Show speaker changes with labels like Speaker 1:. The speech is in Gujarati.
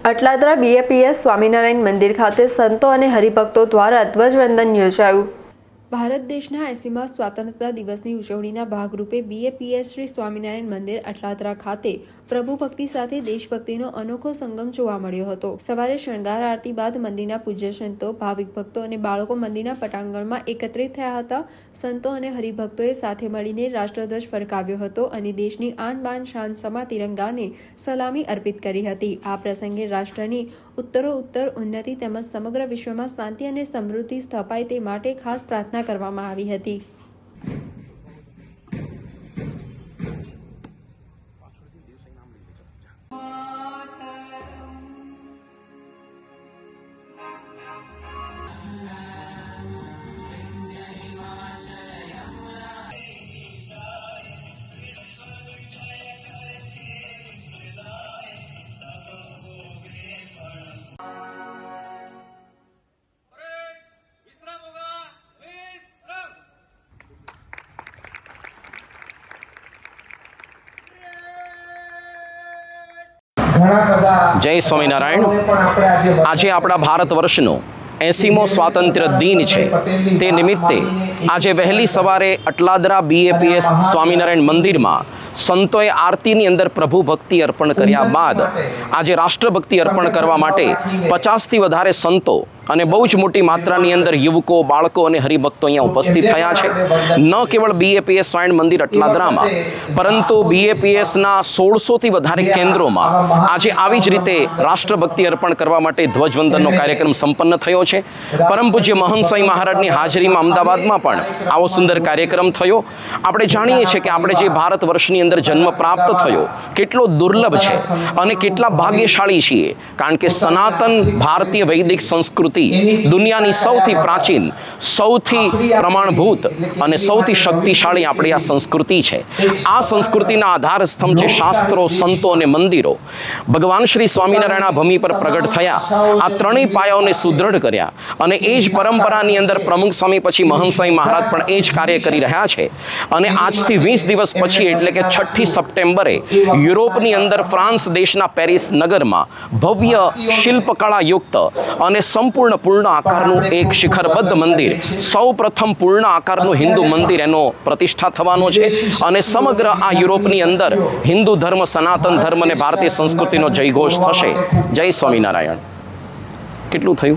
Speaker 1: અટલાદરા બીએપીએસ સ્વામિનારાયણ મંદિર ખાતે સંતો અને હરિભક્તો દ્વારા ધ્વજવંદન યોજાયું। ભારત દેશના 80મા સ્વાતંત્રતા દિવસની ઉજવણીના ભાગરૂપે બીએપીએસ શ્રી સ્વામિનારાયણ મંદિર અટલાદરા ખાતે પ્રભુ ભક્તિ સાથે દેશભક્તિનો અનોખો સંગમ જોવા મળ્યો હતો। સવારે શણગાર આરતી બાદ મંદિરના પૂજ્ય સંતો, ભાવિક ભક્તો અને બાળકો મંદિરના પટાંગણમાં એકત્રિત થયા હતા। સંતો અને હરિભક્તોએ સાથે મળીને રાષ્ટ્રધ્વજ ફરકાવ્યો હતો અને દેશની આન બાન શાન સમા તિરંગાને સલામી અર્પિત કરી હતી। આ પ્રસંગે રાષ્ટ્રની ઉત્તરોત્તર ઉન્નતિ તેમજ સમગ્ર વિશ્વમાં શાંતિ અને સમૃદ્ધિ સ્થપાય તે માટે ખાસ પ્રાર્થના કરવામાં આવી હતી।
Speaker 2: જય સ્વામિનારાયણ। આજે આપણા ભારત વર્ષનો 80મો સ્વાતંત્ર્ય દિન છે। તે નિમિત્તે આજે વહેલી સવારે અટલાદરા બીએપીએસ સ્વામિનારાયણ મંદિરમાં સંતોએ આરતીની અંદર પ્રભુ ભક્તિ અર્પણ કર્યા બાદ આજે રાષ્ટ્રભક્તિ અર્પણ કરવા માટે 50થી વધારે સંતો અને બહુ જ મોટી માત્રાની અંદર યુવકો, બાળકો અને હરિભક્તો અહીંયા ઉપસ્થિત થયા છે। ન કેવળ બીએપીએસ સ્વામિનારાયણ મંદિર અટલાદરામાં, પરંતુ બીએપીએસના 1600થી વધારે કેન્દ્રોમાં આજે આવી જ રીતે રાષ્ટ્રભક્તિ અર્પણ કરવા માટે ધ્વજવંદનનો કાર્યક્રમ સંપન્ન થયો છે। પરમ પૂજ્ય મહંત સ્વામી મહારાજની હાજરીમાં અમદાવાદમાં પણ આવો સુંદર કાર્યક્રમ થયો। આપણે જાણીએ છીએ કે આપણે જે ભારત વર્ષની અંદર જન્મ પ્રાપ્ત થયો કેટલો દુર્લભ છે અને કેટલા ભાગ્યશાળી છીએ, કારણ કે સનાતન ભારતીય વૈદિક સંસ્કૃતિ દુનિયાની સૌથી પ્રાચીન, સૌથી પ્રમાણભૂત અને સૌથી શક્તિશાળી આપણી આ સંસ્કૃતિ છે। આ સંસ્કૃતિના આધાર સ્તંભ છે શાસ્ત્રો, સંતો અને મંદિરો। ભગવાન શ્રી સ્વામિનારાયણ આ ભૂમિ પર પ્રગટ થયા, આ ત્રણેય પાયાઓને સુદૃઢ કર્યા અને એ જ પરંપરાની અંદર પ્રમુખ સ્વામી પછી મહંત સ્વામી મહારાજ પણ એ જ કાર્ય કરી રહ્યા છે। અને આજથી 20 દિવસ પછી એટલે કે 6ઠી સપ્ટેમ્બરે યુરોપની અંદર ફ્રાન્સ દેશના પેરિસ નગરમાં ભવ્ય શિલ્પકળાયુક્ત અને સંપૂર્ણ પૂર્ણ આકારનું એક શિખરબદ્ધ મંદિર, સૌ પ્રથમ પૂર્ણ આકારનું હિન્દુ મંદિર એનો પ્રતિષ્ઠા થવાનો છે અને સમગ્ર આ યુરોપની અંદર હિન્દુ ધર્મ, સનાતન ધર્મ અને ભારતીય સંસ્કૃતિનો જયઘોષ થશે। જય સ્વામિનારાયણ। કેટલું થયું?